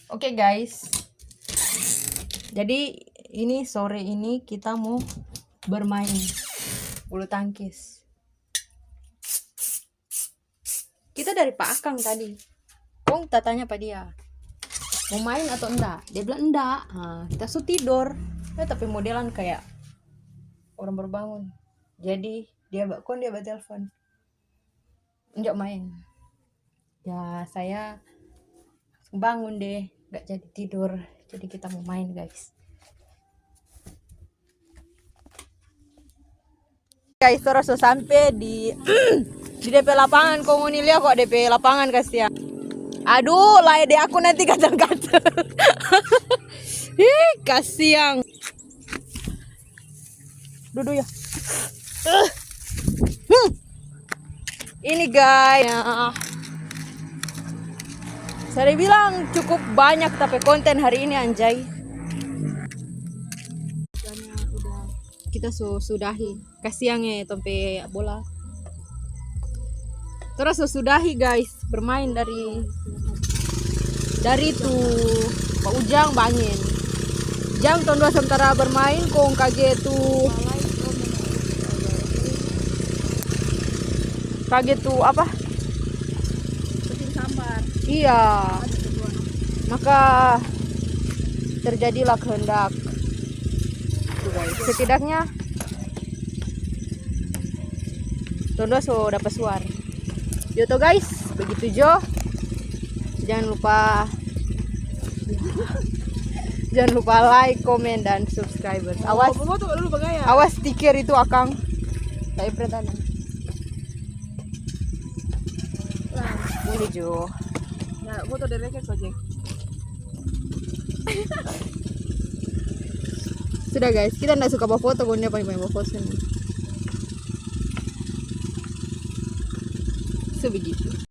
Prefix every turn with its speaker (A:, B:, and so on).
A: Oke guys, jadi ini sore ini kita mau bermain bulu tangkis. Kita dari Pak Akang tadi. Kita tanya Pak dia mau main atau enggak. Dia bilang enggak. Kita tidur. Tapi modelan kayak orang baru bangun. Jadi dia telepon. Enggak main. Ya saya bangun deh, nggak jadi tidur. Jadi kita mau main guys. Guys, terus sampai di DP lapangan. Kau mau lihat kok DP lapangan kasihan. Aduh, lah deh aku nanti kacang-kacang. Ih, kasihan. Duduk ya. Ini guys. Saya bilang cukup banyak tapi konten hari ini anjay. Udah kita sudahi. Kasihan ya tompe bola. Terus sudahi guys bermain dari tuh Pak Ujang bangin. Jam tahun 2 sementara bermain kong kaget tuh apa? Sambar. Iya. Maka terjadilah kehendak. Setidaknya Tondo dapat suar. Yo to guys, begitu Jo. Jangan lupa like, komen dan subscribe. Awas stiker itu Akang. Saya pertanyaan. Boleh Jo.
B: Ya, foto dari Gojek.
A: Sudah guys, kita nggak suka bawa foto, gue paling bawa foto nih. Sebegitu.